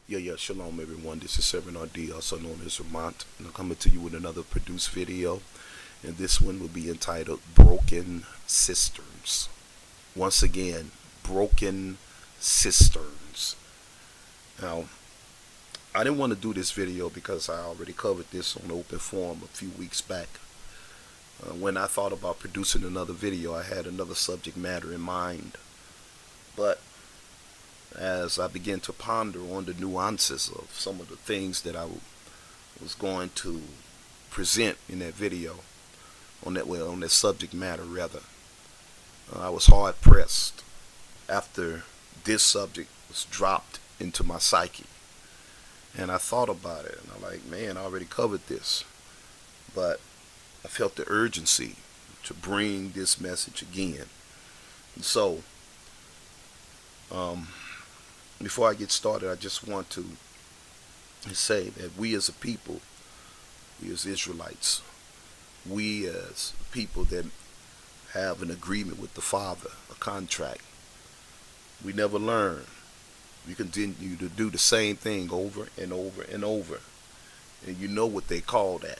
Shalom everyone. This is Servant RD, also known as Vermont, and I'm coming to you with another produced video. And this one will be entitled Broken Cisterns. Once again, Broken Cisterns. Now, I didn't want to do this video because I already covered this on open forum a few weeks back. When I thought about producing another video, I had another subject matter in mind. But as I began to ponder on the nuances of some of the things that I was going to present in that video, on that subject matter rather, I was hard pressed after this subject was dropped into my psyche. And I thought about it, and I'm like, man, I already covered this. But I felt the urgency to bring this message again. And so, before I get started, I just want to say that we as a people, we as Israelites, we as people that have an agreement with the Father, a contract, we never learn. We continue to do the same thing over and over and over. And you know what they call that.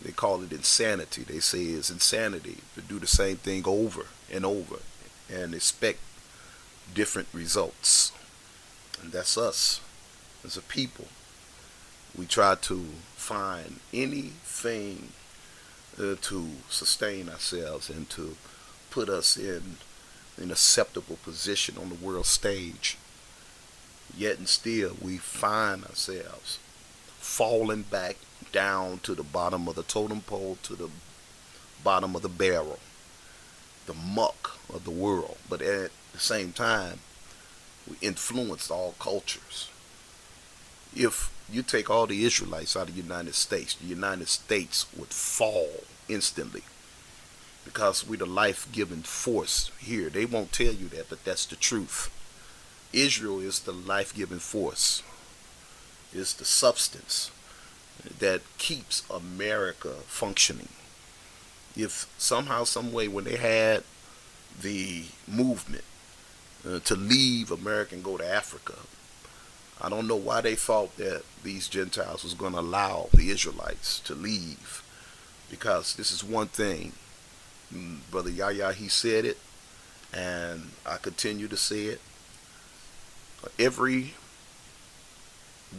They call it insanity. They say it's insanity to do the same thing over and over and expect different results. And that's us as a people. We try to find anything to sustain ourselves and to put us in an acceptable position on the world stage. Yet and still we find ourselves falling back down to the bottom of the totem pole, to the bottom of the barrel, the muck of the world. But at the same time, we influenced all cultures. If you take all the Israelites out of the United States would fall instantly, because we're the life-giving force here. They won't tell you that, but that's the truth. Israel is the life-giving force. It's the substance that keeps America functioning. If somehow, some way, when they had the movement to leave America and go to Africa, I don't know why they thought that these Gentiles was going to allow the Israelites to leave. Because this is one thing, Brother Yahya, he said it, and I continue to say it. Every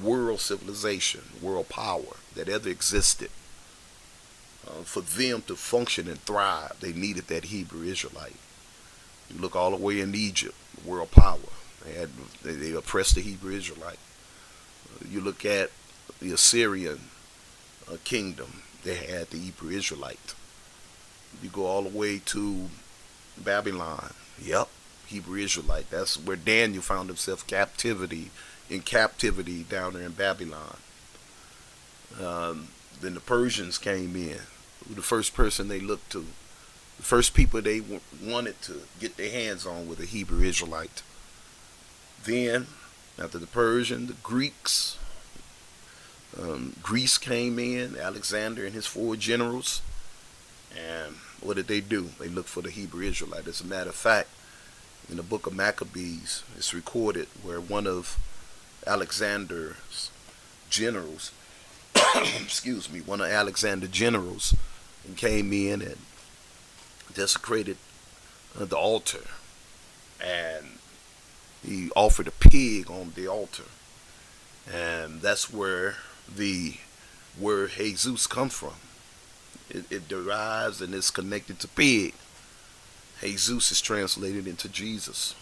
world civilization, world power that ever existed, for them to function and thrive, they needed that Hebrew Israelite. You look all the way in Egypt, world power. They oppressed the Hebrew Israelite. You look at the Assyrian kingdom, they had the Hebrew Israelite. You go all the way to Babylon, yep, Hebrew Israelite. That's where Daniel found himself in captivity down there in Babylon. Then the Persians came in. The first person they looked to, the first people they wanted to get their hands on were the Hebrew Israelite. Then, after the Persian, the Greeks, Greece came in, Alexander and his 4 generals, and what did they do? They looked for the Hebrew Israelite. As a matter of fact, in the book of Maccabees, it's recorded where one of Alexander's generals, one of Alexander's generals came in and desecrated the altar, and he offered a pig on the altar. And that's where the word Jesus comes from. It derives and is connected to pig. Jesus is translated into Jesus.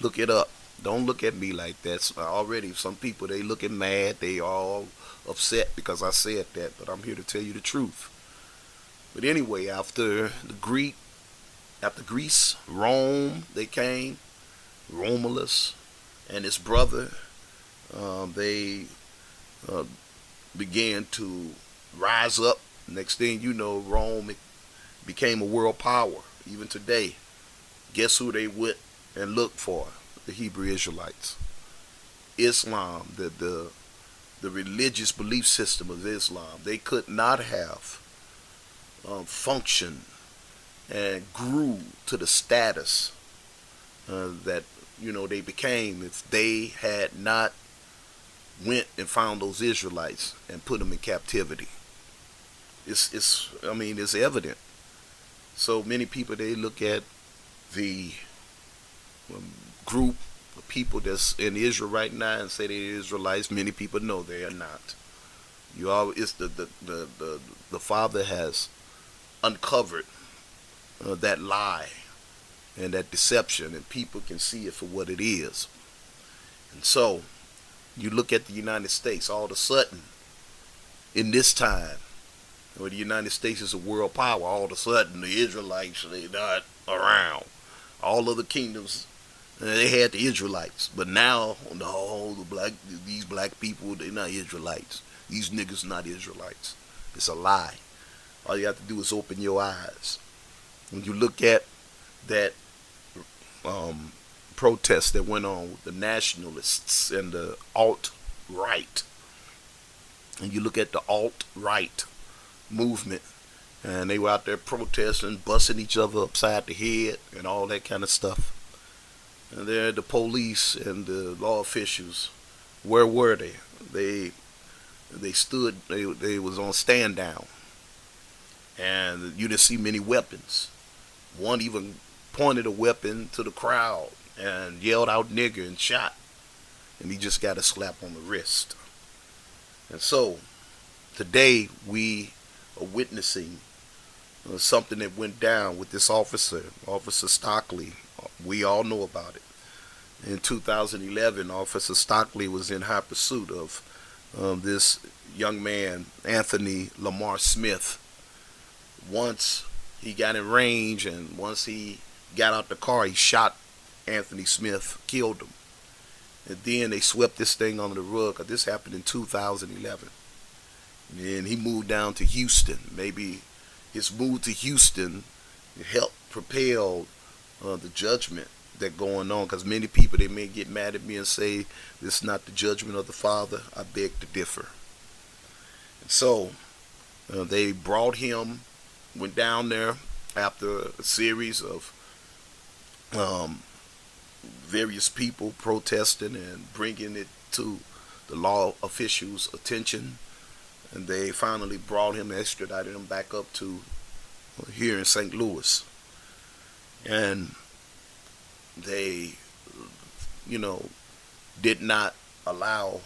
Look it up. Don't look at me like that. So already some people, they looking mad. They all upset because I said that. But I'm here to tell you the truth. But anyway, after Greece, Rome, they came. Romulus and his brother, they began to rise up. Next thing you know, Rome became a world power. Even today, guess who they went and looked for? The Hebrew Israelites. Islam, the religious belief system of Islam, they could not have functioned and grew to the status that they became if they had not went and found those Israelites and put them in captivity. It's evident. So many people, they look at the um, group of people that's in Israel right now and say they're Israelites. Many people know they are not. You all, it's the Father has uncovered that lie and that deception, and people can see it for what it is. And so you look at the United States, all of a sudden, in this time, where the United States is a world power, all of a sudden the Israelites, they're not around. All other kingdoms, they had the Israelites, but now, no, these black people, they're not Israelites. These niggas not Israelites. It's a lie. All you have to do is open your eyes. When you look at that protest that went on with the nationalists and the alt-right, and you look at the alt-right movement, and they were out there protesting, busting each other upside the head and all that kind of stuff. And there the police and the law officials, where were they? They stood, they was on stand down. And you didn't see many weapons. One even pointed a weapon to the crowd and yelled out nigger and shot. And he just got a slap on the wrist. And so today we are witnessing something that went down with this officer, Officer Stockley. We all know about it. In 2011, Officer Stockley was in high pursuit of this young man, Anthony Lamar Smith. Once he got in range and once he got out the car, he shot Anthony Smith, killed him. And then they swept this thing under the rug. This happened in 2011. And he moved down to Houston. Maybe his move to Houston helped propel the judgment that going on. Because many people, they may get mad at me and say, this is not the judgment of the Father. I beg to differ. And so they brought him, went down there after a series of various people protesting and bringing it to the law officials' attention. And they finally brought him, extradited him back up to here in St. Louis. And they, did not allow,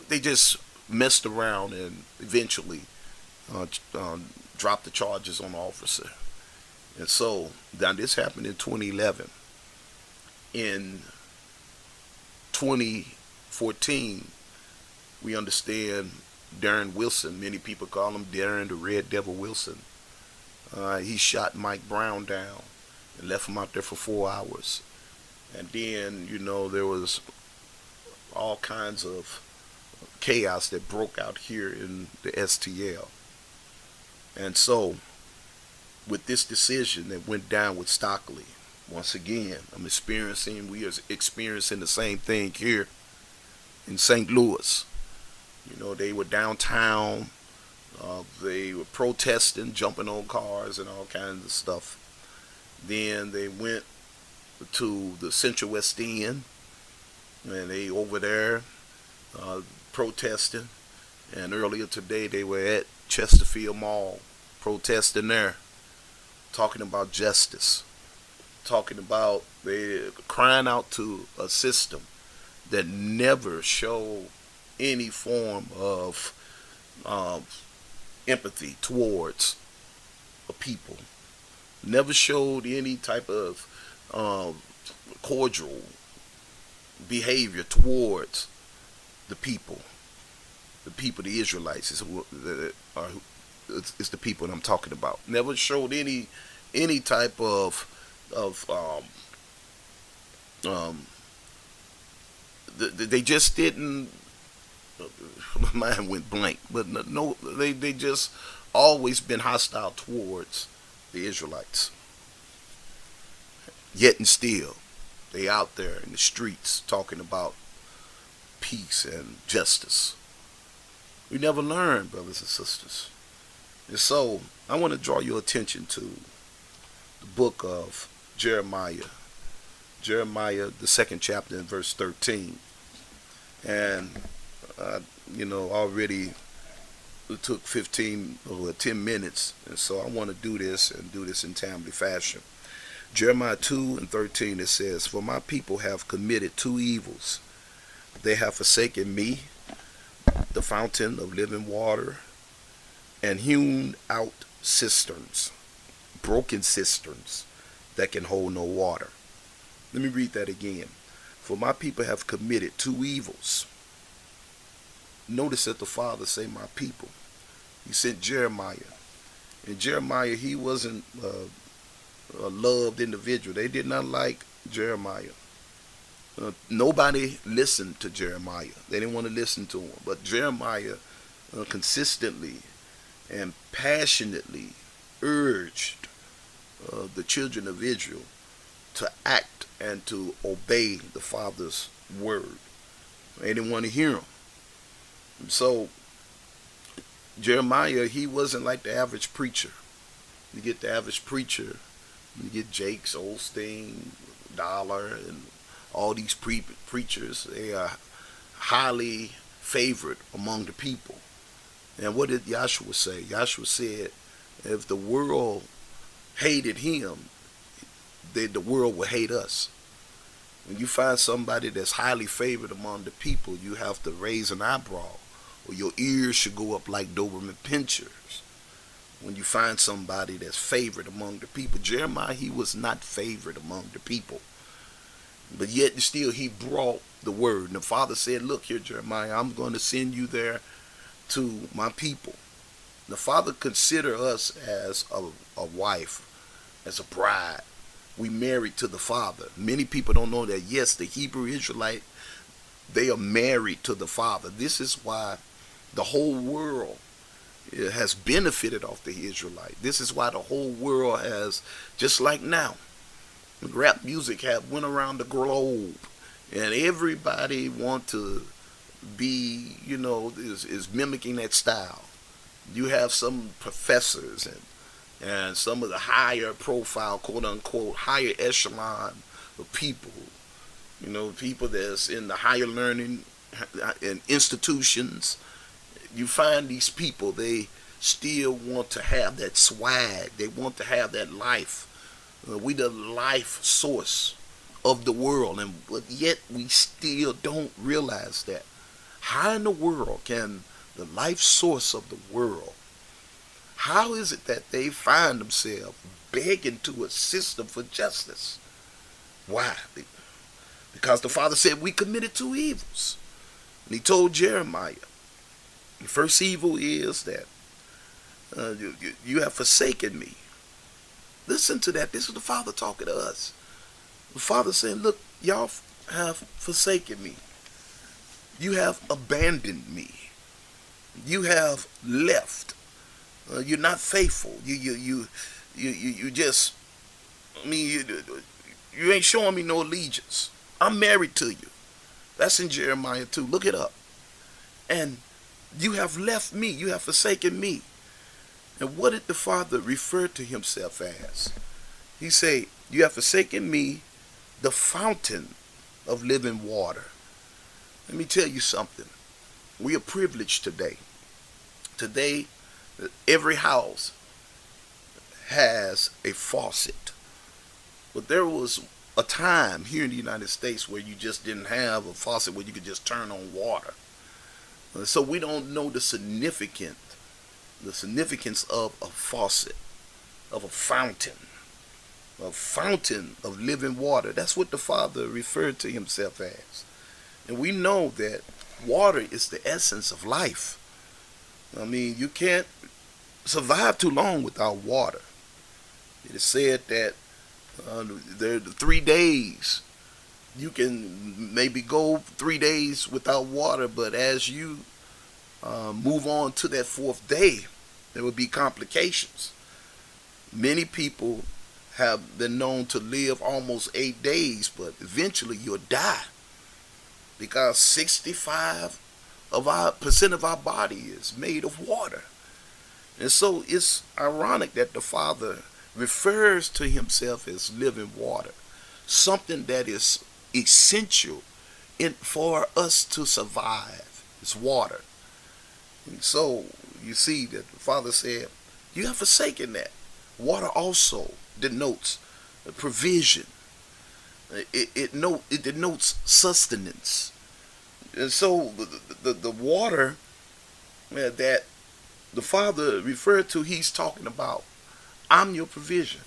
they just messed around and eventually dropped the charges on the officer. And so, now this happened in 2011. In 2014, we understand Darren Wilson, many people call him Darren the Red Devil Wilson. He shot Mike Brown down and left him out there for 4 hours. And then, there was all kinds of chaos that broke out here in the STL. And so, with this decision that went down with Stockley, once again, we are experiencing the same thing here in St. Louis. They were downtown, they were protesting, jumping on cars and all kinds of stuff. Then they went to the Central West End, and they over there protesting. And earlier today they were at Chesterfield Mall protesting there, talking about justice, talking about they crying out to a system that never showed any form of empathy towards a people, never showed any type of cordial behavior towards the people, the Israelites is the people that I'm talking about. Never showed any type of they just didn't. My mind went blank, but no, they just always been hostile towards the Israelites. Yet and still, they out there in the streets talking about peace and justice. We never learn, brothers and sisters. And so, I want to draw your attention to the book of Jeremiah. Jeremiah, the second chapter in verse 13. And, uh, already it took 15 or 10 minutes. And so I want to do this and do this in timely fashion. Jeremiah 2 and 13, it says, "For my people have committed two evils. They have forsaken me, the fountain of living water, and hewn out cisterns, broken cisterns that can hold no water." Let me read that again. "For my people have committed two evils." Notice that the Father say my people. He sent Jeremiah. And Jeremiah, he wasn't a loved individual. They did not like Jeremiah. Nobody listened to Jeremiah. They didn't want to listen to him. But Jeremiah consistently and passionately urged the children of Israel to act and to obey the Father's word. They didn't want to hear him. So Jeremiah, he wasn't like the average preacher. You get the average preacher, you get Jakes, Osteen, Dollar, and all these preachers. They are highly favored among the people. And what did Yahshua say? Yahshua said, if the world hated him, then the world will hate us. When you find somebody that's highly favored among the people, you have to raise an eyebrow, or your ears should go up like Doberman pinchers. When you find somebody that's favored among the people, Jeremiah, he was not favored among the people. But yet still he brought the word. And the Father said, look here, Jeremiah, I'm going to send you there to my people. The Father consider us as a wife, as a bride. We married to the Father. Many people don't know that. Yes, the Hebrew Israelite, they are married to the Father. This is why the whole world has benefited off the Israelite. This is why the whole world has, just like now, rap music have went around the globe, and everybody want to be, is mimicking that style. You have some professors and some of the higher profile, quote unquote, higher echelon of people, people that's in the higher learning and institutions. You find these people, they still want to have that swag. They want to have that life. We the life source of the world, but yet we still don't realize that. How in the world can the life source of the world, how is it that they find themselves begging to a system for justice? Why? Because the Father said we committed two evils. And he told Jeremiah, the first evil is that you have forsaken me. Listen to that. This is the Father talking to us. The Father saying, look, y'all have forsaken me. You have abandoned me. You have left. You're not faithful. You just, you ain't showing me no allegiance. I'm married to you. That's in Jeremiah 2. Look it up. And you have left me. You have forsaken me. And what did the Father refer to himself as? He said, you have forsaken me, the fountain of living water. Let me tell you something. We are privileged today. Today, every house has a faucet. But there was a time here in the United States where you just didn't have a faucet where you could just turn on water. So we don't know the significance of a faucet, of a fountain of living water. That's what the Father referred to himself as. And we know that water is the essence of life. You can't survive too long without water. It is said that there are 3 days. You can maybe go 3 days without water, but as you move on to that 4th day, there will be complications. Many people have been known to live almost 8 days, but eventually you'll die because 65% of our body is made of water. And so it's ironic that the Father refers to himself as living water, something that is essential for us to survive. It's water. And so you see that the Father said, you have forsaken that. Water also denotes provision. It denotes sustenance. And so the water that the Father referred to, he's talking about, I'm your provision.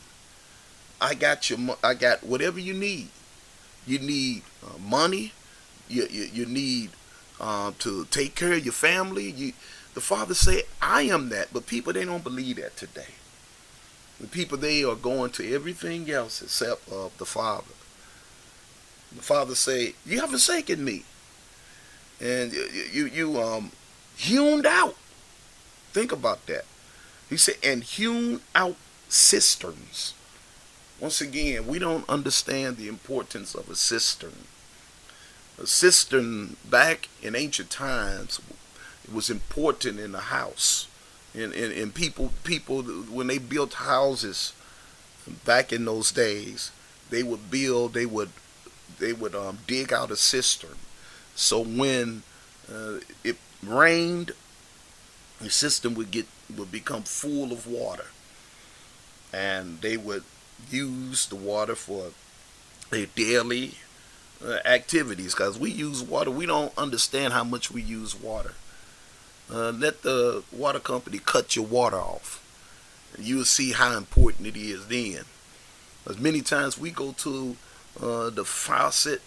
I got whatever you need. You need money. You need to take care of your family. The Father said, I am that. But people, they don't believe that today. The people, they are going to everything else except the Father. The Father say, you have forsaken me. And you hewn out. Think about that. He said, and hewn out cisterns. Once again, we don't understand the importance of a cistern. A cistern back in ancient times, it was important in the house. And people when they built houses back in those days, they would dig out a cistern. So when it rained, the cistern would become full of water, and they would use the water for their daily activities. Because we use water, we don't understand how much we use water. Let the water company cut your water off, and you'll see how important it is then. As many times we go to the faucet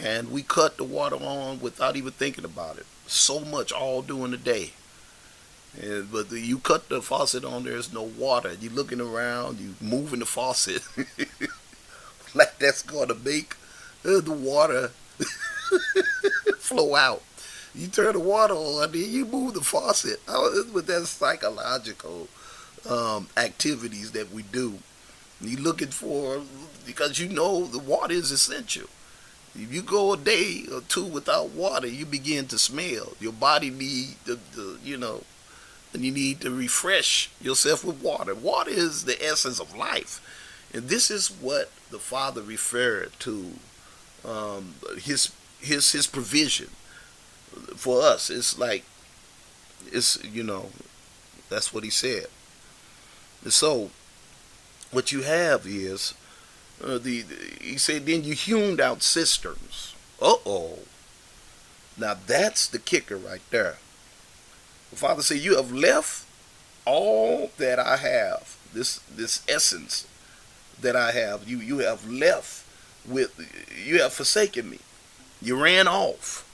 and we cut the water on without even thinking about it. So much all during the day. But you cut the faucet on, there's no water. You're looking around, you moving the faucet like that's going to make the water flow out. You turn the water on, then you move the faucet. But that's psychological activities that we do. You're looking for, because you know the water is essential. If you go a day or two without water, you begin to smell. Your body needs and you need to refresh yourself with water. Water is the essence of life. And this is what the Father referred to, his provision for us. It's like, that's what he said. And so, what you have is, he said, then you hewn out cisterns. Uh-oh. Now that's the kicker right there. The Father said, you have left all that I have, this essence that I have, you have left you have forsaken me. You ran off.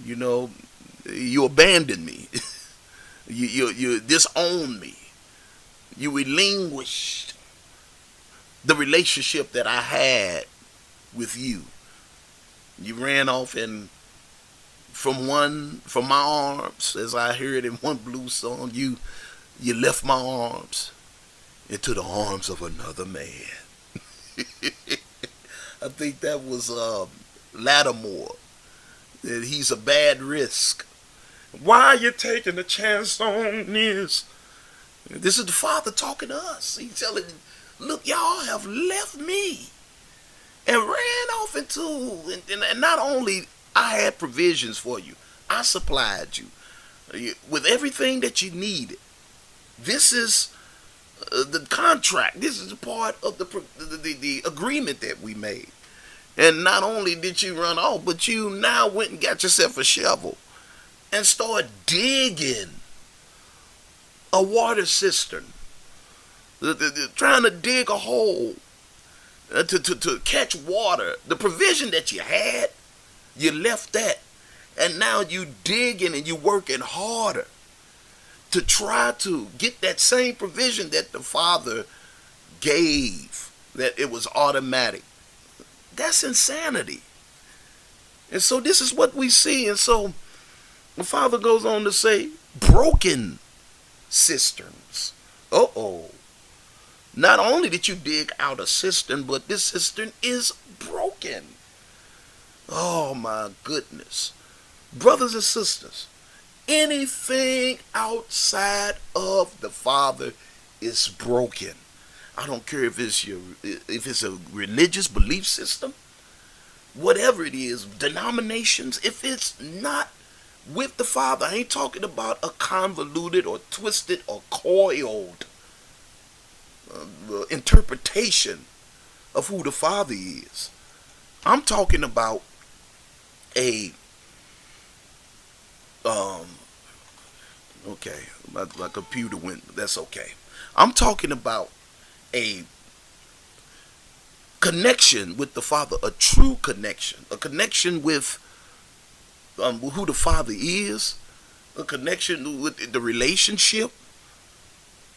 You abandoned me. you disowned me. You relinquished the relationship that I had with you. You ran off, and from my arms, as I heard in one blues song, you left my arms into the arms of another man. I think that was Lattimore. That he's a bad risk. Why are you taking a chance on this? This is the Father talking to us. He's telling, look, y'all have left me and ran off into, and not only I had provisions for you, I supplied you with everything that you needed. This is the contract. This is a part of the agreement that we made. And not only did you run off, but you now went and got yourself a shovel and started digging a water cistern, trying to dig a hole to catch water. The provision that you had, you left that, and now you digging and you working harder to try to get that same provision that the Father gave, that it was automatic. That's insanity. And so this is what we see. And so the Father goes on to say, broken cisterns. Uh-oh. Not only did you dig out a cistern, but this cistern is broken. Oh my goodness. Brothers and sisters, anything outside of the Father is broken. I don't care if it's a religious belief system, whatever it is, denominations. If it's not with the Father, I ain't talking about a convoluted or twisted or coiled interpretation of who the Father is. I'm talking about a okay, my computer went. That's okay. I'm talking about a connection with the Father, a true connection, a connection with who the Father is, a connection with the relationship,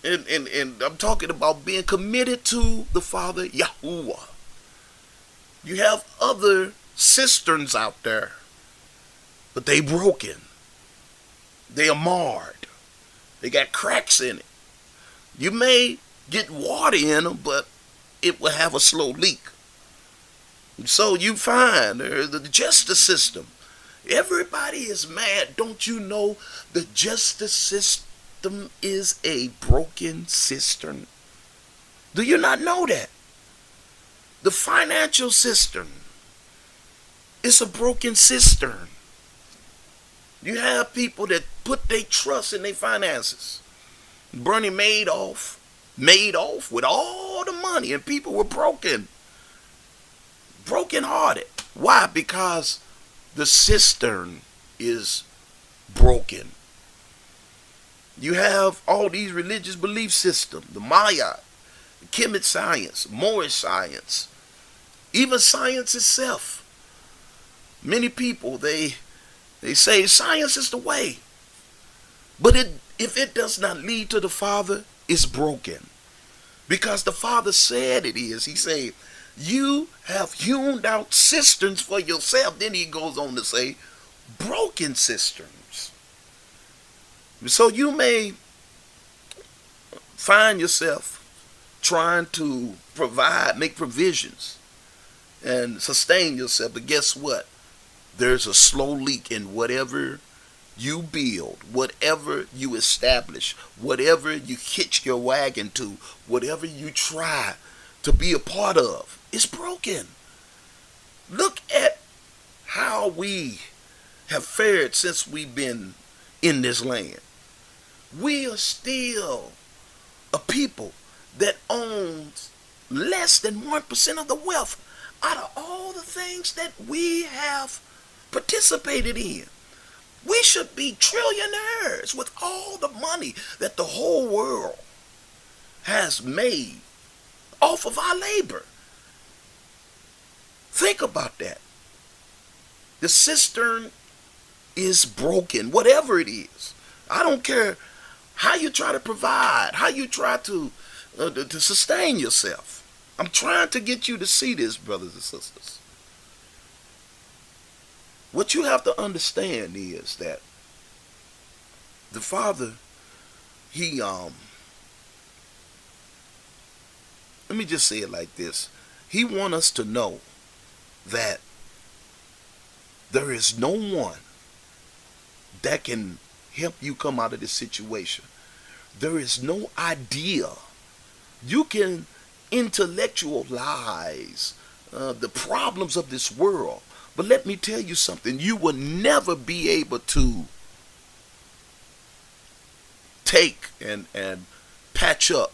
and I'm talking about being committed to the Father, YHWH. You have other cisterns out there, but they broken. They are marred. They got cracks in it. You may get water in them, but it will have a slow leak. So you find the justice system. Everybody is mad. Don't you know the justice system is a broken cistern? Do you not know that? The financial system is a broken cistern. You have people that put their trust in their finances. Bernie Madoff with all the money, and people were broken hearted. Why? Because the cistern is broken. You have all these religious belief systems, the Maya, the Kemet science, Moorish science, even science itself. Many people, they say science is the way. But if it does not lead to the Father, it's broken. Because the Father said it is. He said, you have hewn out cisterns for yourself. Then he goes on to say, broken cisterns. So you may find yourself trying to make provisions and sustain yourself. But guess what? There's a slow leak in whatever you build, whatever you establish, whatever you hitch your wagon to, whatever you try to be a part of. It's broken. Look at how we have fared since we've been in this land. We are still a people that owns less than 1% of the wealth out of all the things that we have participated in. We should be trillionaires with all the money that the whole world has made off of our labor. Think about that. The cistern is broken, whatever it is. I don't care how you try to provide, how you try to sustain yourself. I'm trying to get you to see this, brothers and sisters. What you have to understand is that the Father, he let me just say it like this. He wants us to know that there is no one that can help you come out of this situation. There is no idea. You can intellectualize the problems of this world. But let me tell you something. You will never be able to take and patch up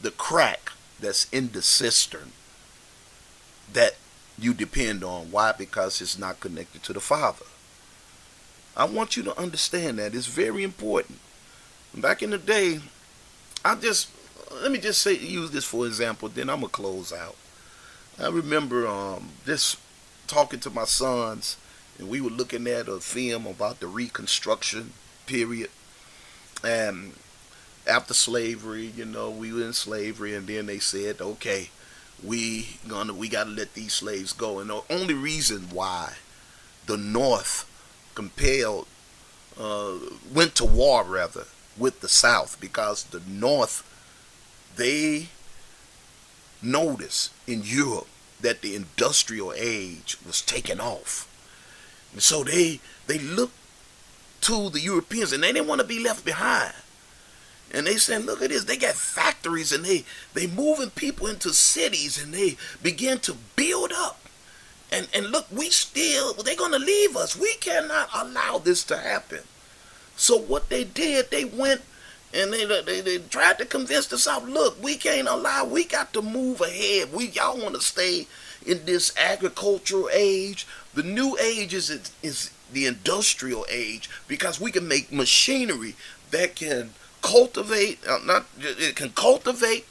the crack that's in the cistern that you depend on. Why? Because it's not connected to the Father. I want you to understand that. It's very important. Back in the day, let me just use this for example, then I'm going to close out. I remember just talking to my sons, and we were looking at a film about the Reconstruction period. And after slavery, we were in slavery, and then they said, okay, we got to let these slaves go. And the only reason why the North went to war rather with the South, because the North, they noticed in Europe that the industrial age was taking off. And so they looked to the Europeans, and they didn't want to be left behind. And they saying, look at this, they got factories, and they moving people into cities, and they begin to build up. And look, they're going to leave us. We cannot allow this to happen. So what they did, they went and they tried to convince the South, look, we can't allow, we got to move ahead. Y'all want to stay in this agricultural age. The new age is the industrial age, because we can make machinery that can cultivate, it can cultivate,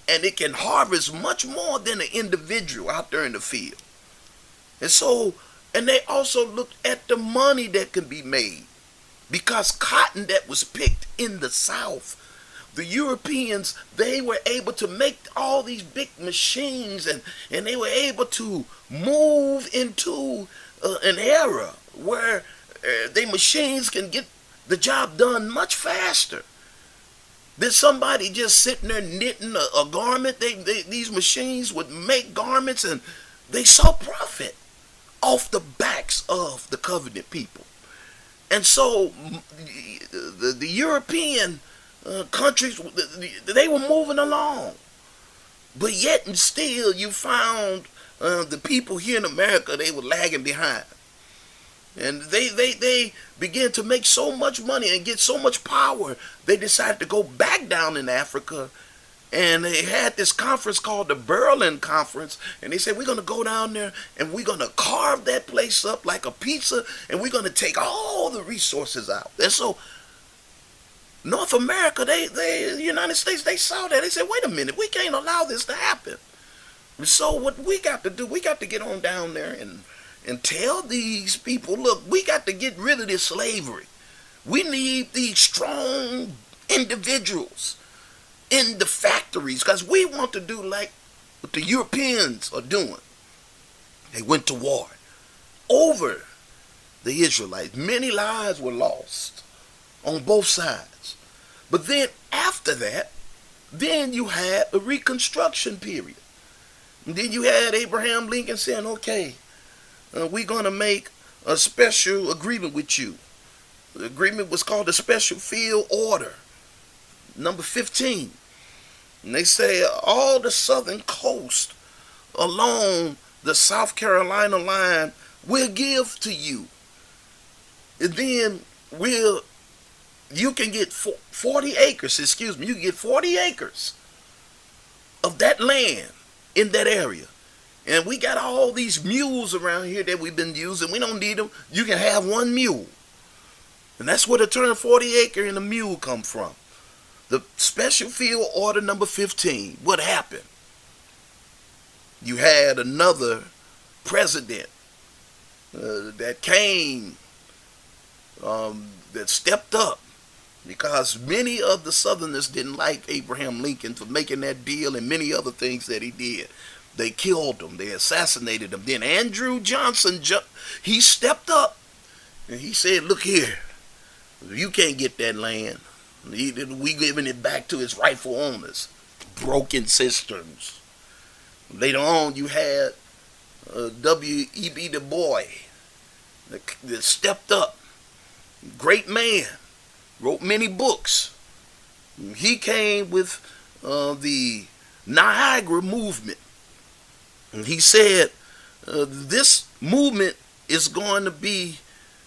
and it can harvest much more than an individual out there in the field. And they also looked at the money that can be made, because cotton that was picked in the South, the Europeans, they were able to make all these big machines, and they were able to move into an era where they machines can get the job done much faster. There's somebody just sitting there knitting a garment. These machines would make garments, and they saw profit off the backs of the covenant people. And so the European countries, they were moving along. But yet and still you found the people here in America, they were lagging behind. And they began to make so much money and get so much power, they decided to go back down in Africa. And they had this conference called the Berlin Conference. And they said, we're going to go down there and we're going to carve that place up like a pizza. And we're going to take all the resources out. And so North America, the United States, they saw that. They said, wait a minute, we can't allow this to happen. So what we got to do, we got to get on down there and tell these people, look, we got to get rid of this slavery. We need these strong individuals in the factories, because we want to do like what the Europeans are doing. They went to war over the Israelites. Many lives were lost on both sides. But then after that, then you had a Reconstruction period. And then you had Abraham Lincoln saying, okay, we're going to make a special agreement with you. The agreement was called the Special Field Order, number 15. And they say all the southern coast along the South Carolina line we'll give to you. And then you can get 40 acres, you can get 40 acres of that land in that area. And we got all these mules around here that we've been using. We don't need them. You can have one mule. And that's where the term 40 acre and a mule come from. The Special Field Order number 15. What happened? You had another president that came, that stepped up, because many of the Southerners didn't like Abraham Lincoln for making that deal and many other things that he did. They killed him. They assassinated him. Then Andrew Johnson, he stepped up and he said, look here, you can't get that land. We giving it back to its rightful owners. Broken cisterns. Later on, you had W.E.B. Du Bois that stepped up. Great man. Wrote many books. He came with the Niagara movement. And he said this movement is going to be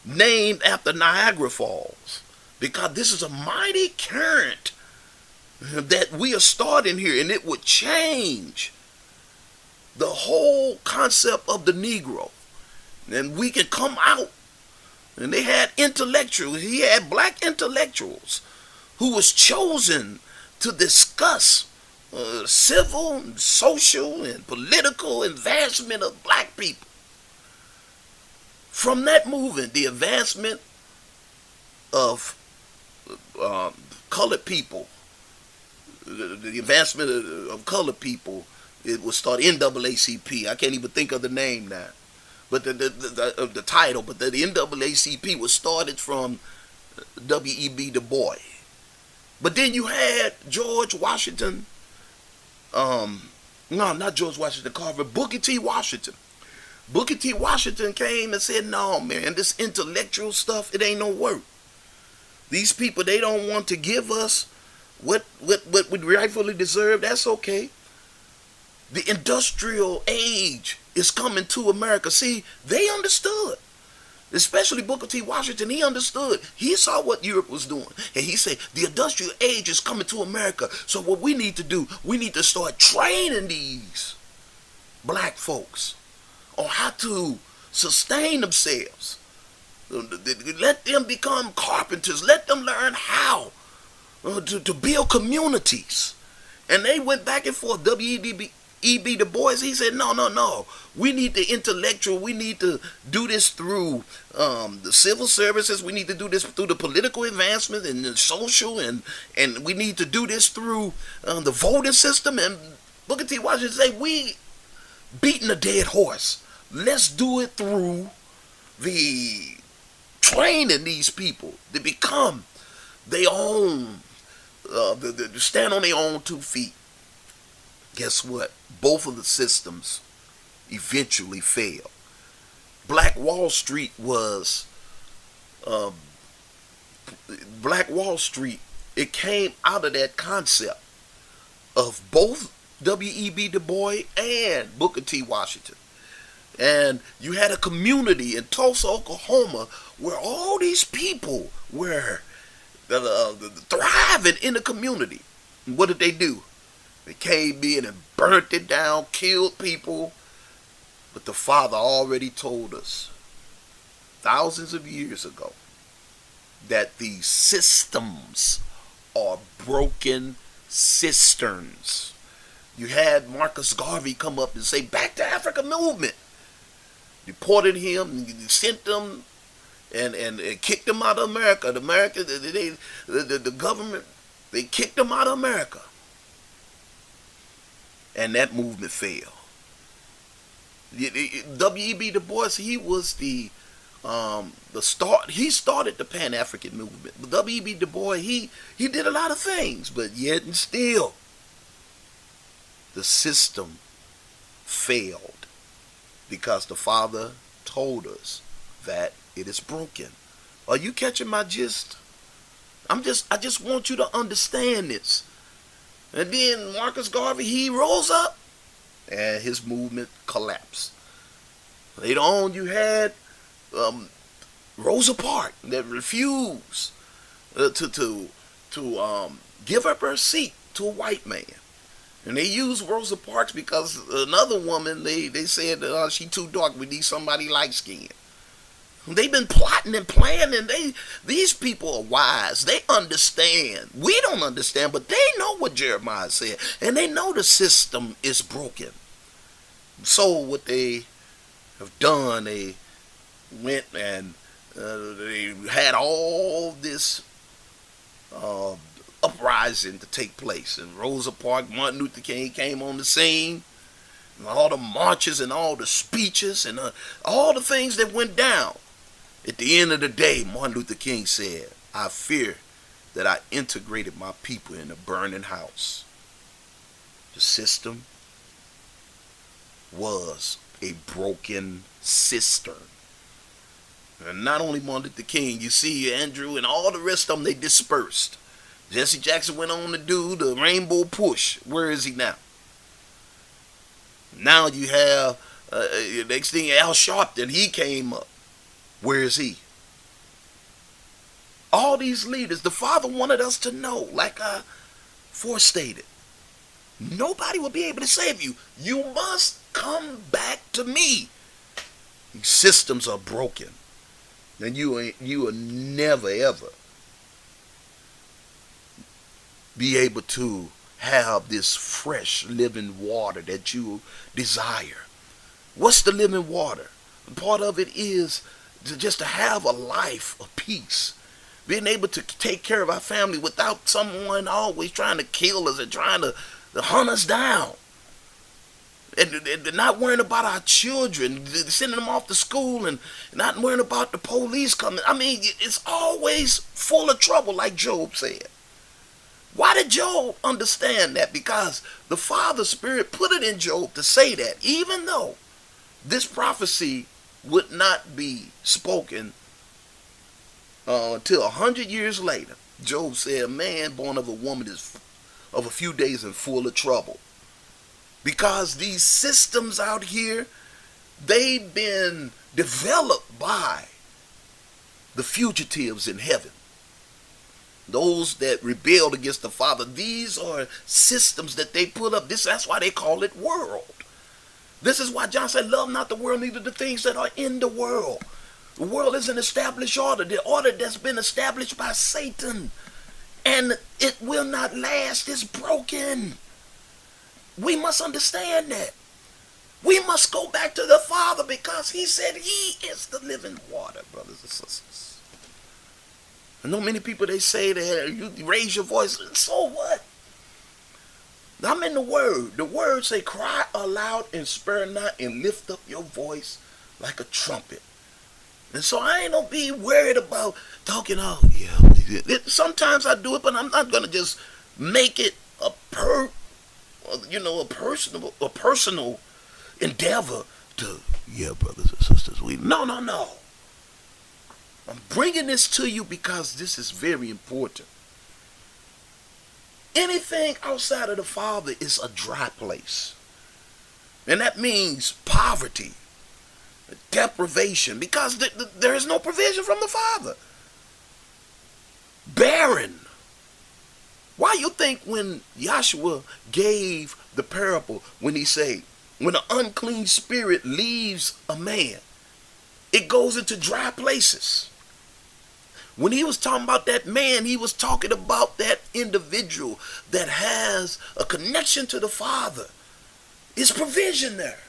named after Niagara Falls, because this is a mighty current that we are starting here, and it would change the whole concept of the Negro. And we can come out. And they had intellectuals. He had black intellectuals who was chosen to discuss civil, social, and political advancement of black people. From that movement, the advancement of colored people, the advancement of colored people, it was started NAACP. I can't even think of the name now, but the title. But the NAACP was started from W.E.B. Du Bois. But then you had George Washington. No, not George Washington Carver. Booker T. Washington. Booker T. Washington came and said, no, man, this intellectual stuff, it ain't no work. These people, they don't want to give us what we rightfully deserve, that's okay. The industrial age is coming to America. See, they understood. Especially Booker T. Washington, he understood. He saw what Europe was doing. And he said, the industrial age is coming to America. So what we need to do, we need to start training these black folks on how to sustain themselves. Let them become carpenters. Let them learn how to build communities. And they went back and forth. W.E.B. Du Bois, he said, no. We need the intellectual. We need to do this through the civil services. We need to do this through the political advancement and the social. And we need to do this through the voting system. And Booker T. Washington said, we beating a dead horse. Let's do it through the training these people to become their own, to stand on their own 2 feet. Guess what? Both of the systems eventually failed. Black Wall Street was, it came out of that concept of both W.E.B. Du Bois and Booker T. Washington. And you had a community in Tulsa, Oklahoma, where all these people were thriving in the community. And what did they do? They came in and burnt it down, killed people. But the Father already told us thousands of years ago that these systems are broken cisterns. You had Marcus Garvey come up and say, "Back to Africa movement." Deported him, sent them, and kicked him out of America. The government, they kicked him out of America. And that movement failed. W.E.B. Du Bois, he was the start. He started the Pan-African movement. But W.E.B. Du Bois, he did a lot of things, but yet and still, the system failed because the Father told us that it is broken. Are you catching my gist? I just want you to understand this. And then Marcus Garvey, he rose up and his movement collapsed. Later on, you had Rosa Parks that refused to give up her seat to a white man. And they used Rosa Parks because another woman, they said she too dark, we need somebody light skinned. They've been plotting and planning. These people are wise. They understand. We don't understand, but they know what Jeremiah said. And they know the system is broken. So what they have done, they went and they had all this uprising to take place. And Rosa Parks, Martin Luther King came on the scene. And all the marches and all the speeches and all the things that went down. At the end of the day, Martin Luther King said, "I fear that I integrated my people in a burning house." The system was a broken cistern. And not only Martin Luther King, you see Andrew and all the rest of them, they dispersed. Jesse Jackson went on to do the Rainbow Push. Where is he now? Now you have, next thing, Al Sharpton, he came up. Where is he? All these leaders, the Father wanted us to know, like I forestated, nobody will be able to save you. You must come back to me. These systems are broken. And you will never, ever be able to have this fresh living water that you desire. What's the living water? Part of it is just to have a life of peace. Being able to take care of our family without someone always trying to kill us and trying to hunt us down. And not worrying about our children, sending them off to school and not worrying about the police coming. I mean, it's always full of trouble, like Job said. Why did Job understand that? Because the Father Spirit put it in Job to say that, even though this prophecy would not be spoken until 100 years later. Job said, a man born of a woman is of a few days and full of trouble. Because these systems out here, they've been developed by the fugitives in heaven. Those that rebelled against the Father. These are systems that they put up. That's why they call it world. This is why John said, love not the world, neither the things that are in the world. The world is an established order. The order that's been established by Satan. And it will not last. It's broken. We must understand that. We must go back to the Father because he said he is the living water, brothers and sisters. I know many people, they say that you raise your voice. So what? I'm in the Word. The Word say, cry aloud and spare not and lift up your voice like a trumpet. And so I ain't gonna be worried about talking out. Yeah, sometimes I do it, but I'm not gonna just make it a personal endeavor to, yeah, brothers and sisters. No. I'm bringing this to you because this is very important. Anything outside of the Father is a dry place. And that means poverty, deprivation, because there is no provision from the Father. Barren. Why you think when Yahshua gave the parable, when he said, when an unclean spirit leaves a man, it goes into dry places. When he was talking about that man, he was talking about that individual that has a connection to the Father. It's provision there.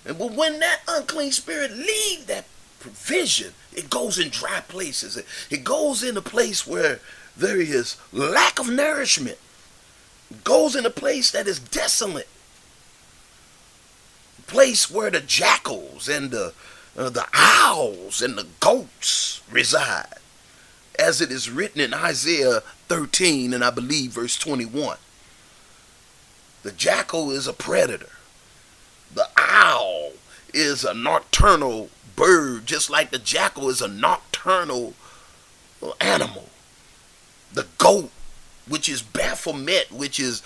But when that unclean spirit leaves that provision, it goes in dry places. It goes in a place where there is lack of nourishment. It goes in a place that is desolate. A place where the jackals and the owls and the goats reside. As it is written in Isaiah 13, and I believe verse 21. The jackal is a predator. The owl is a nocturnal bird, just like the jackal is a nocturnal animal. The goat, which is Baphomet, which is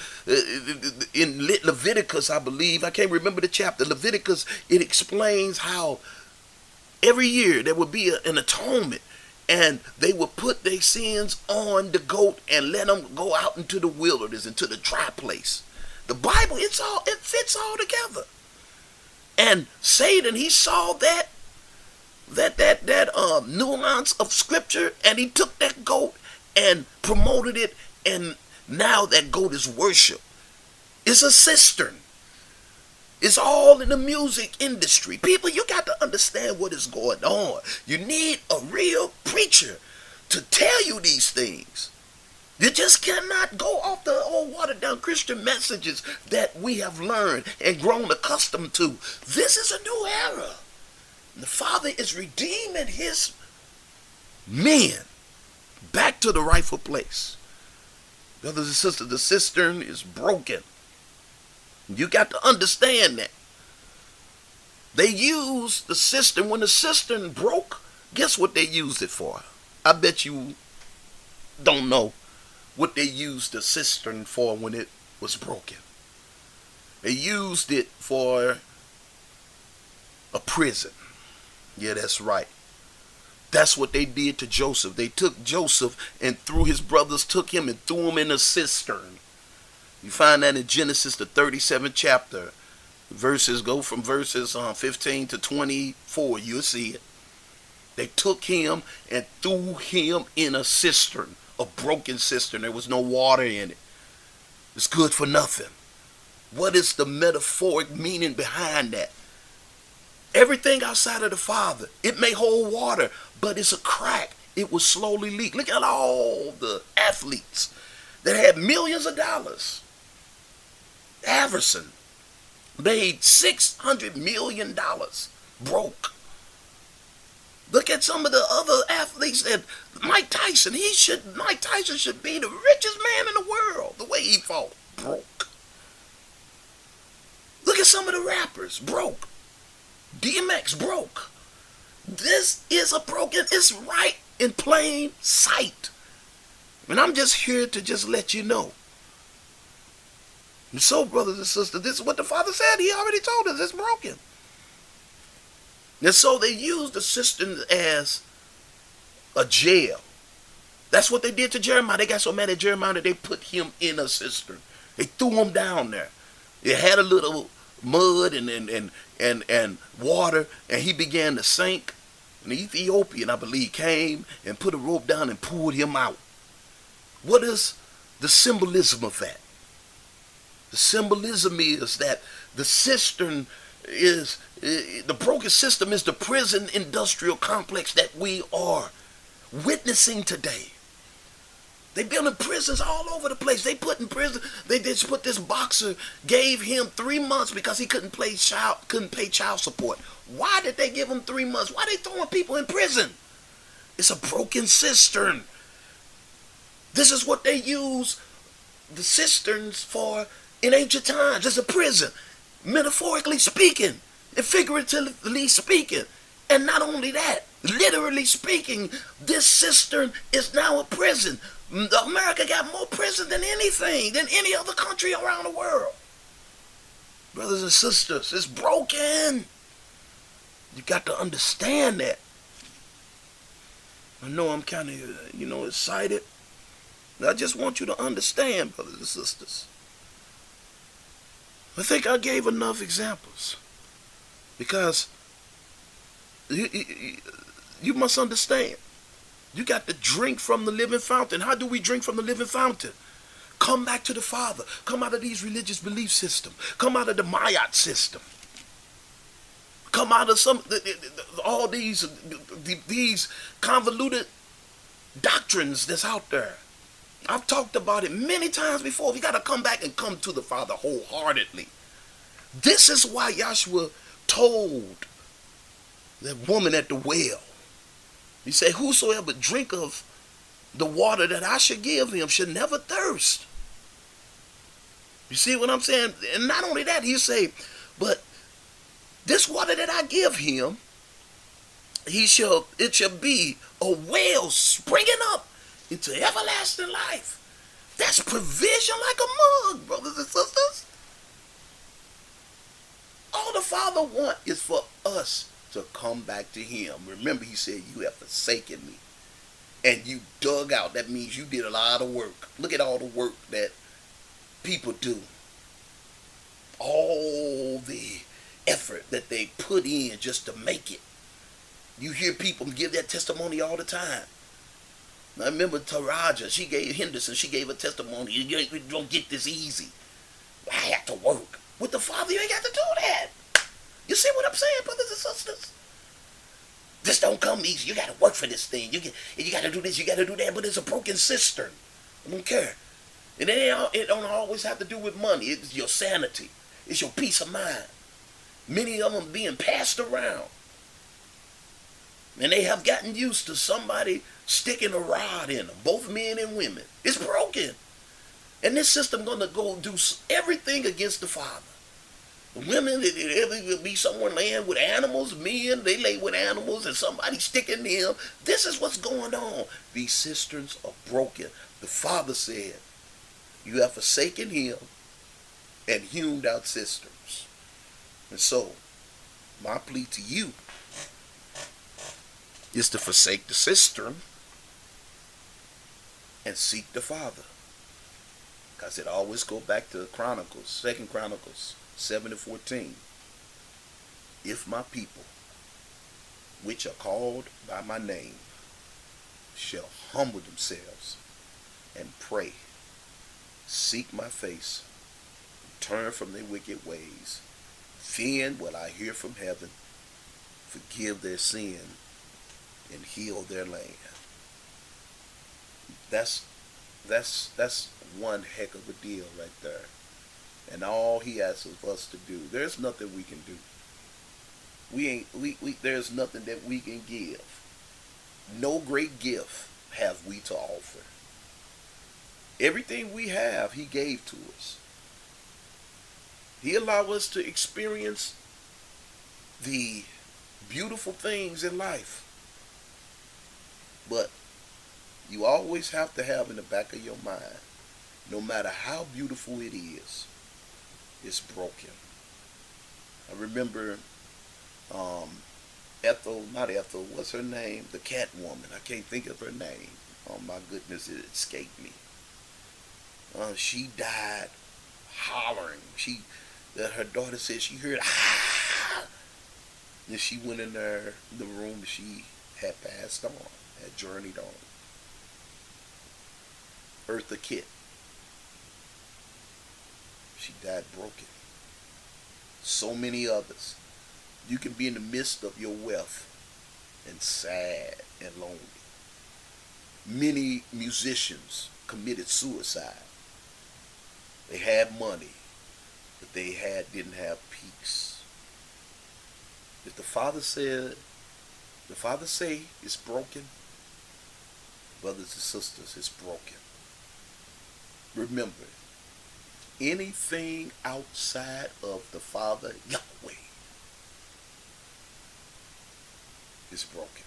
in Leviticus, I believe, I can't remember the chapter, Leviticus, it explains how every year there would be an atonement. And they would put their sins on the goat and let them go out into the wilderness, into the dry place. The Bible, it fits all together. And Satan, he saw that nuance of scripture, and he took that goat and promoted it, and now that goat is worship. It's a cistern. It's all in the music industry. People, you got to understand what is going on. You need a real preacher to tell you these things. You just cannot go off the old watered down Christian messages that we have learned and grown accustomed to. This is a new era. The Father is redeeming his men back to the rightful place. Brothers and sisters, the cistern is broken. You got to understand that. They used the cistern. When the cistern broke, guess what they used it for? I bet you don't know what they used the cistern for when it was broken. They used it for a prison. Yeah, that's right. That's what they did to Joseph. They took Joseph and his brothers took him and threw him in a cistern. You find that in Genesis, the 37th chapter. Go from verses 15 to 24. You'll see it. They took him and threw him in a cistern, a broken cistern. There was no water in it. It's good for nothing. What is the metaphoric meaning behind that? Everything outside of the Father, it may hold water, but it's a crack. It will slowly leak. Look at all the athletes that had millions of dollars. Iverson made $600 million broke. Look at some of the other athletes that Mike Tyson should be the richest man in the world. The way he fought, broke. Look at some of the rappers, broke. DMX broke. This is a broken, it's right in plain sight. And I'm just here to just let you know. And so, brothers and sisters, this is what the Father said. He already told us it's broken. And so they used the cistern as a jail. That's what they did to Jeremiah. They got so mad at Jeremiah that they put him in a cistern. They threw him down there. It had a little mud and water, and he began to sink. An Ethiopian, I believe, came and put a rope down and pulled him out. What is the symbolism of that? The symbolism is that the cistern is, the broken system is the prison industrial complex that we are witnessing today. They building prisons all over the place. They put in prison. They just put this boxer, gave him 3 months because he couldn't pay child support. Why did they give him 3 months? Why are they throwing people in prison? It's a broken cistern. This is what they use the cisterns for in ancient times. It's a prison, metaphorically speaking and figuratively speaking. And not only that, literally speaking, this cistern is now a prison. America got more prison than anything, than any other country around the world. Brothers and sisters, it's broken. You got to understand that. I know I'm kind of, excited. I just want you to understand, brothers and sisters. I think I gave enough examples. Because you must understand. You got to drink from the living fountain. How do we drink from the living fountain? Come back to the Father. Come out of these religious belief systems. Come out of the Mayat system. Come out of all these convoluted doctrines that's out there. I've talked about it many times before. We got to come back and come to the Father wholeheartedly. This is why Yahshua told that woman at the well. He said, whosoever drink of the water that I should give him should never thirst. You see what I'm saying? And not only that, he say, but this water that I give him, it shall be a well springing up into everlasting life. That's provision like a mug, brothers and sisters. All the Father wants is for us to come back to him. Remember, he said, you have forsaken me. And you dug out. That means you did a lot of work. Look at all the work that people do. All the effort that they put in just to make it. You hear people give that testimony all the time. I remember Taraja, Henderson, she gave a testimony. You don't get this easy. I have to work. With the Father, you ain't got to do that. You see what I'm saying, brothers and sisters? This don't come easy. You got to work for this thing. You got to do this, you got to do that, but it's a broken cistern. I don't care. And it don't always have to do with money. It's your sanity. It's your peace of mind. Many of them being passed around. And they have gotten used to somebody sticking a rod in them, both men and women. It's broken. And this system going to go do everything against the Father. The women, it will be someone laying with animals. Men, they lay with animals and somebody sticking them. This is what's going on. These cisterns are broken. The Father said, you have forsaken him and hewn out cisterns. And so, my plea to you is to forsake the cistern and seek the Father. Because it always go back to Chronicles, 2 Chronicles 7:14. If my people, which are called by my name, shall humble themselves and pray, seek my face, turn from their wicked ways, then will I hear from heaven, forgive their sin, and heal their land. That's one heck of a deal right there. And all he asks of us to do, there's nothing we can do. There's nothing that we can give. No great gift have we to offer. Everything we have, he gave to us. He allowed us to experience the beautiful things in life. But You always have to have in the back of your mind, no matter how beautiful it is, it's broken. I remember um, Ethel, not Ethel, what's her name? The Catwoman. I can't think of her name. Oh my goodness, it escaped me. She died hollering. That her daughter said she heard ah, and she went in there, the room she had passed on, had journeyed on. Eartha Kitt, she died broken. So many others. You can be in the midst of your wealth and sad and lonely. Many musicians committed suicide. They had money, but didn't have peace. If the Father say it's broken, brothers and sisters, it's broken. Remember, anything outside of the Father, Yahweh, is broken.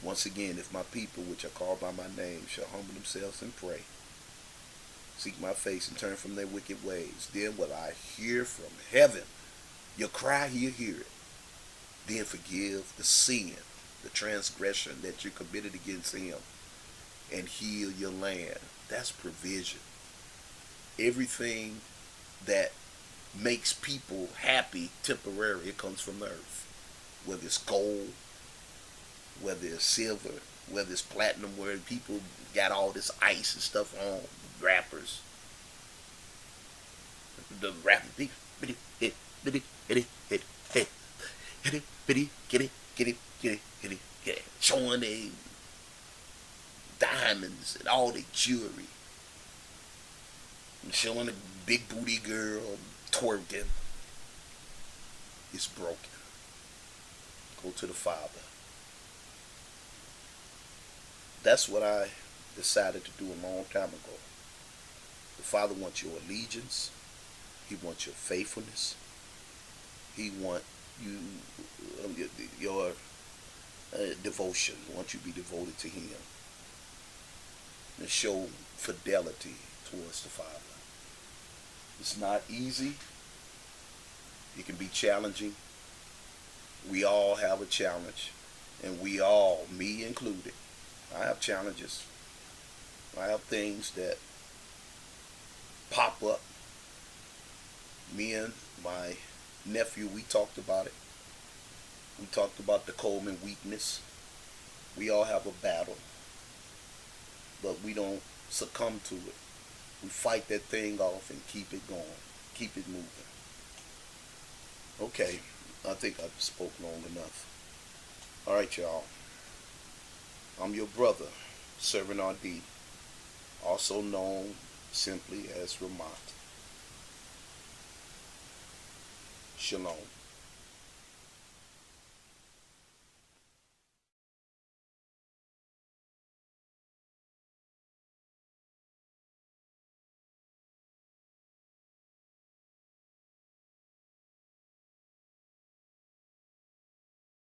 Once again, if my people, which are called by my name, shall humble themselves and pray, seek my face and turn from their wicked ways, then will I hear from heaven. Your cry, he'll hear it. Then forgive the sin, the transgression that you committed against him, and heal your land. That's provision. Everything that makes people happy temporarily, it comes from the earth. Whether it's gold, whether it's silver, whether it's platinum, where people got all this ice and stuff on, rappers. The rappers, showing their diamonds and all their jewelry. And showing a big booty girl twerking. It's broken. Go to the Father. That's what I decided to do a long time ago. The Father wants your allegiance. He wants your faithfulness. He wants you your devotion. He wants you to be devoted to him and show fidelity towards the Father. It's not easy. It can be challenging. We all have a challenge, and we all, me included, I have challenges. I have things that pop up. Me and my nephew, we talked about it. We talked about the Coleman weakness. We all have a battle, but we don't succumb to it. We fight that thing off and keep it going, keep it moving. Okay, I think I've spoke long enough. All right, y'all. I'm your brother, Servant RD, also known simply as Ramat. Shalom.